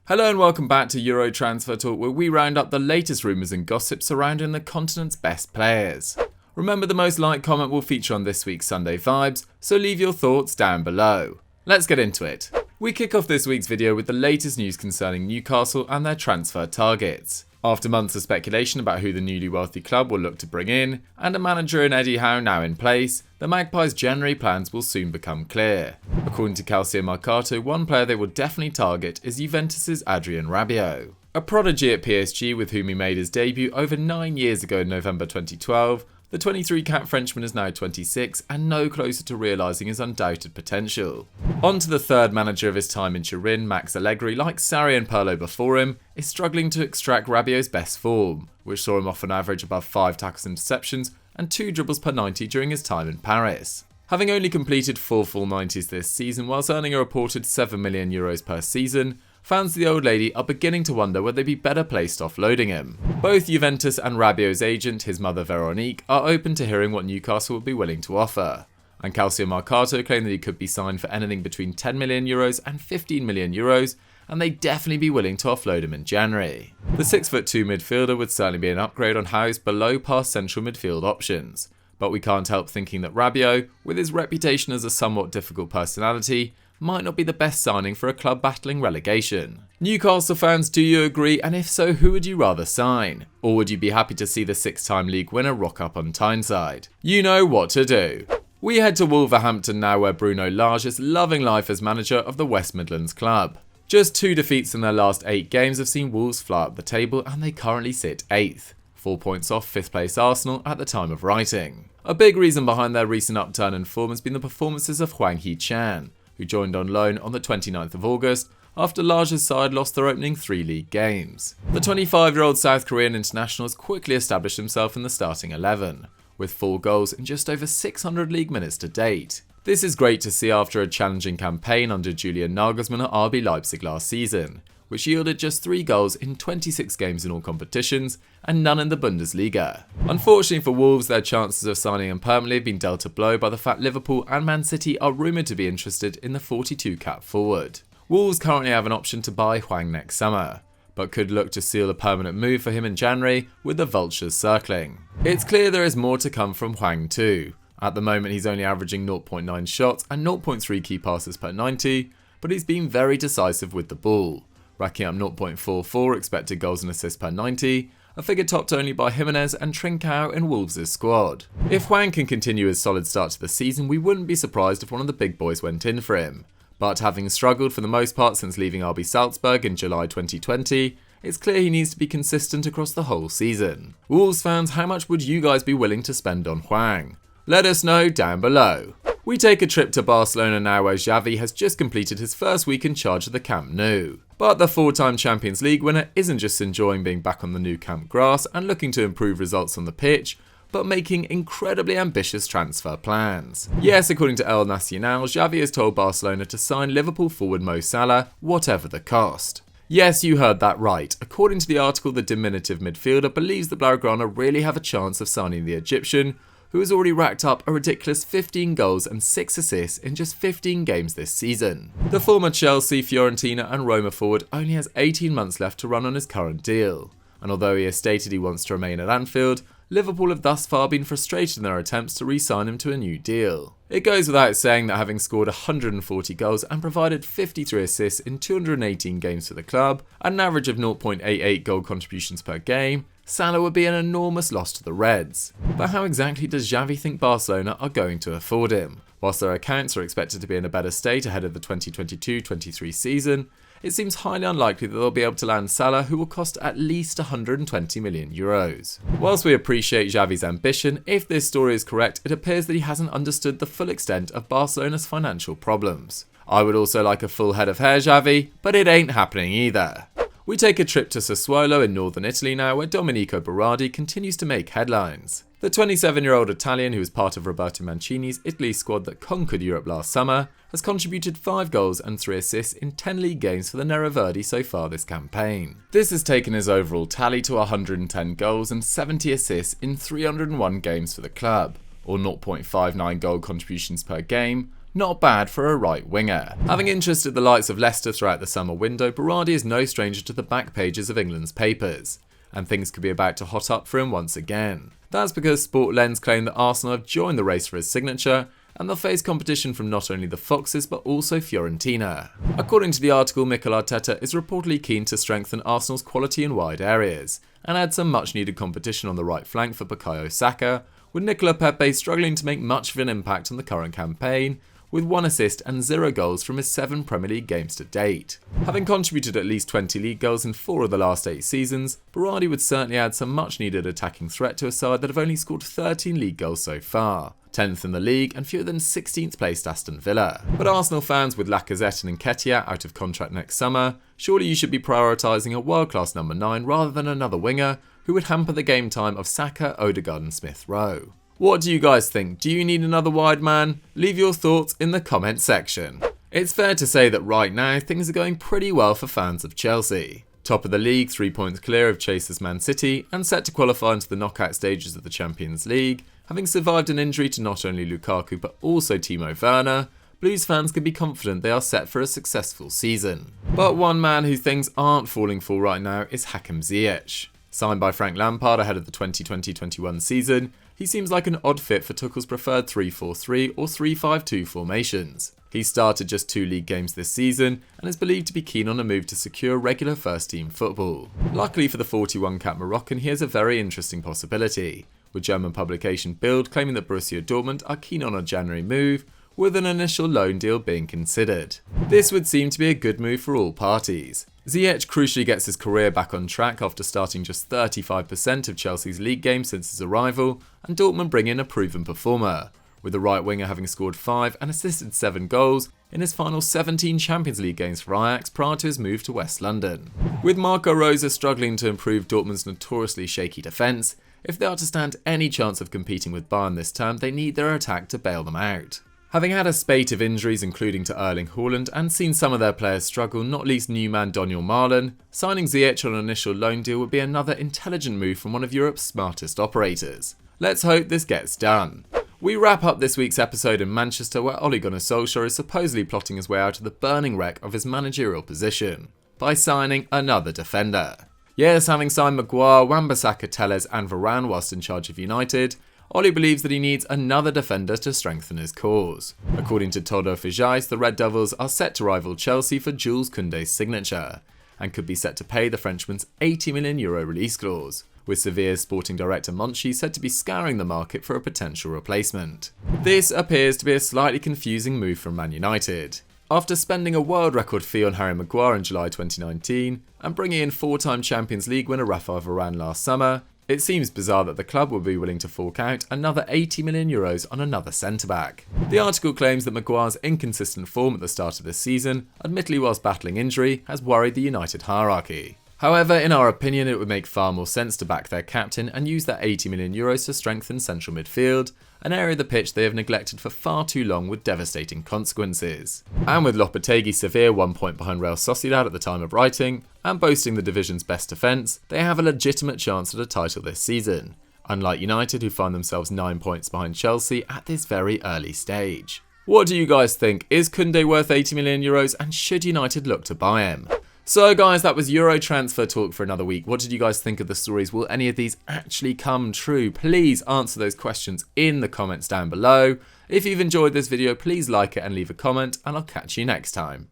Hello and welcome back to Euro Transfer Talk, where we round up the latest rumours and gossip surrounding the continent's best players. Remember, the most liked comment will feature on this week's Sunday Vibes, so leave your thoughts down below. Let's get into it. We kick off this week's video with the latest news concerning Newcastle and their transfer targets. After months of speculation about who the newly wealthy club will look to bring in, and a manager in Eddie Howe now in place, the Magpies' January plans will soon become clear. According to Calcio Mercato, one player they will definitely target is Juventus' Adrien Rabiot. A prodigy at PSG with whom he made his debut over 9 years ago in November 2012, the 23-cap Frenchman is now 26 and no closer to realising his undoubted potential. On to the third manager of his time in Turin, Max Allegri, like Sarri and Pirlo before him, is struggling to extract Rabiot's best form, which saw him off an average above 5 tackles and interceptions and 2 dribbles per 90 during his time in Paris. Having only completed 4 full 90s this season whilst earning a reported €7 million per season, fans of the old lady are beginning to wonder whether they'd be better placed offloading him. Both Juventus and Rabiot's agent, his mother Veronique, are open to hearing what Newcastle would be willing to offer. And Calcio Mercato claim that he could be signed for anything between €10 million and €15 million, and they'd definitely be willing to offload him in January. The 6'2" midfielder would certainly be an upgrade on Howe's below-par central midfield options. But we can't help thinking that Rabiot, with his reputation as a somewhat difficult personality, might not be the best signing for a club battling relegation. Newcastle fans, do you agree? And if so, who would you rather sign? Or would you be happy to see the 6-time league winner rock up on Tyneside? You know what to do. We head to Wolverhampton now, where Bruno Lage is loving life as manager of the West Midlands club. Just 2 defeats in their last 8 games have seen Wolves fly up the table, and they currently sit 8th, 4 points off 5th place Arsenal at the time of writing. A big reason behind their recent upturn in form has been the performances of Hwang Hee Chan, who joined on loan on the 29th of August after Lage's side lost their opening 3 league games. The 25-year-old South Korean international has quickly established himself in the starting 11, with 4 goals in just over 600 league minutes to date. This is great to see after a challenging campaign under Julian Nagelsmann at RB Leipzig last season, which yielded just 3 goals in 26 games in all competitions and none in the Bundesliga. Unfortunately for Wolves, their chances of signing him permanently have been dealt a blow by the fact Liverpool and Man City are rumoured to be interested in the 42-cap forward. Wolves currently have an option to buy Hwang next summer, but could look to seal a permanent move for him in January with the vultures circling. It's clear there is more to come from Hwang too. At the moment he's only averaging 0.9 shots and 0.3 key passes per 90, but he's been very decisive with the ball, racking up 0.44 expected goals and assists per 90, a figure topped only by Jimenez and Trincao in Wolves' squad. If Hwang can continue his solid start to the season, we wouldn't be surprised if one of the big boys went in for him. But having struggled for the most part since leaving RB Salzburg in July 2020, it's clear he needs to be consistent across the whole season. Wolves fans, how much would you guys be willing to spend on Hwang? Let us know down below. We take a trip to Barcelona now, where Xavi has just completed his first week in charge of the Camp Nou. But the 4-time Champions League winner isn't just enjoying being back on the new camp grass and looking to improve results on the pitch, but making incredibly ambitious transfer plans. Yes, according to El Nacional, Xavi has told Barcelona to sign Liverpool forward Mo Salah, whatever the cost. Yes, you heard that right. According to the article, the diminutive midfielder believes the Blaugrana really have a chance of signing the Egyptian, who has already racked up a ridiculous 15 goals and 6 assists in just 15 games this season. The former Chelsea, Fiorentina and Roma forward only has 18 months left to run on his current deal, and although he has stated he wants to remain at Anfield, Liverpool have thus far been frustrated in their attempts to re-sign him to a new deal. It goes without saying that having scored 140 goals and provided 53 assists in 218 games for the club, at an average of 0.88 goal contributions per game, Salah would be an enormous loss to the Reds. But how exactly does Xavi think Barcelona are going to afford him? Whilst their accounts are expected to be in a better state ahead of the 2022-23 season, it seems highly unlikely that they'll be able to land Salah, who will cost at least €120 million. Whilst we appreciate Xavi's ambition, if this story is correct, it appears that he hasn't understood the full extent of Barcelona's financial problems. I would also like a full head of hair, Xavi, but it ain't happening either. We take a trip to Sassuolo in northern Italy now, where Domenico Berardi continues to make headlines. The 27-year-old Italian, who was part of Roberto Mancini's Italy squad that conquered Europe last summer, has contributed 5 goals and 3 assists in 10 league games for the Nerazzurri so far this campaign. This has taken his overall tally to 110 goals and 70 assists in 301 games for the club, or 0.59 goal contributions per game, Not bad for a right winger. Having interested the likes of Leicester throughout the summer window, Berardi is no stranger to the back pages of England's papers, and things could be about to hot up for him once again. That's because Sport Lens claim that Arsenal have joined the race for his signature, and they'll face competition from not only the Foxes but also Fiorentina. According to the article, Mikel Arteta is reportedly keen to strengthen Arsenal's quality in wide areas, and add some much needed competition on the right flank for Bukayo Saka, with Nicola Pepe struggling to make much of an impact on the current campaign, with 1 assist and 0 goals from his 7 Premier League games to date. Having contributed at least 20 league goals in 4 of the last 8 seasons, Berardi would certainly add some much needed attacking threat to a side that have only scored 13 league goals so far, 10th in the league and fewer than 16th placed Aston Villa. But Arsenal fans, with Lacazette and Nketiah out of contract next summer, surely you should be prioritising a world-class number 9 rather than another winger who would hamper the game time of Saka, Odegaard and Smith Rowe. What do you guys think? Do you need another wide man? Leave your thoughts in the comment section. It's fair to say that right now things are going pretty well for fans of Chelsea. Top of the league, 3 points clear of chasers Man City, and set to qualify into the knockout stages of the Champions League, having survived an injury to not only Lukaku but also Timo Werner, Blues fans can be confident they are set for a successful season. But one man who things aren't falling for right now is Hakim Ziyech. Signed by Frank Lampard ahead of the 2020-21 season, he seems like an odd fit for Tuchel's preferred 3-4-3 or 3-5-2 formations. He started just 2 league games this season and is believed to be keen on a move to secure regular first team football. Luckily for the 41-cap Moroccan, he has a very interesting possibility, with German publication Bild claiming that Borussia Dortmund are keen on a January move, with an initial loan deal being considered. This would seem to be a good move for all parties. Ziyech crucially gets his career back on track after starting just 35% of Chelsea's league games since his arrival, and Dortmund bring in a proven performer, with the right winger having scored 5 and assisted 7 goals in his final 17 Champions League games for Ajax prior to his move to West London. With Marco Rose struggling to improve Dortmund's notoriously shaky defence, if they are to stand any chance of competing with Bayern this term, they need their attack to bail them out. Having had a spate of injuries including to Erling Haaland and seen some of their players struggle, not least new man Daniel Marlon, signing Ziyech on an initial loan deal would be another intelligent move from one of Europe's smartest operators. Let's hope this gets done. We wrap up this week's episode in Manchester, where Ole Gunnar Solskjaer is supposedly plotting his way out of the burning wreck of his managerial position by signing another defender. Yes, having signed Maguire, Wan-Bissaka, Telles and Varane whilst in charge of United, Ole believes that he needs another defender to strengthen his cause. According to Todo Fijais, the Red Devils are set to rival Chelsea for Jules Kounde's signature, and could be set to pay the Frenchman's €80 million release clause, with Sevilla's sporting director Monchi said to be scouring the market for a potential replacement. This appears to be a slightly confusing move from Man United. After spending a world record fee on Harry Maguire in July 2019, and bringing in 4-time Champions League winner Rafael Varane last summer, it seems bizarre that the club would be willing to fork out another €80 million on another centre-back. The article claims that Maguire's inconsistent form at the start of this season, admittedly whilst battling injury, has worried the United hierarchy. However, in our opinion, it would make far more sense to back their captain and use that €80 million to strengthen central midfield, an area of the pitch they have neglected for far too long with devastating consequences. And with Lopetegui Sevilla 1 point behind Real Sociedad at the time of writing, and boasting the division's best defence, they have a legitimate chance at a title this season, unlike United who find themselves 9 points behind Chelsea at this very early stage. What do you guys think? Is Kounde worth €80 million and should United look to buy him? So guys, that was Euro transfer talk for another week. What did you guys think of the stories? Will any of these actually come true? Please answer those questions in the comments down below. If you've enjoyed this video, please like it and leave a comment, and I'll catch you next time.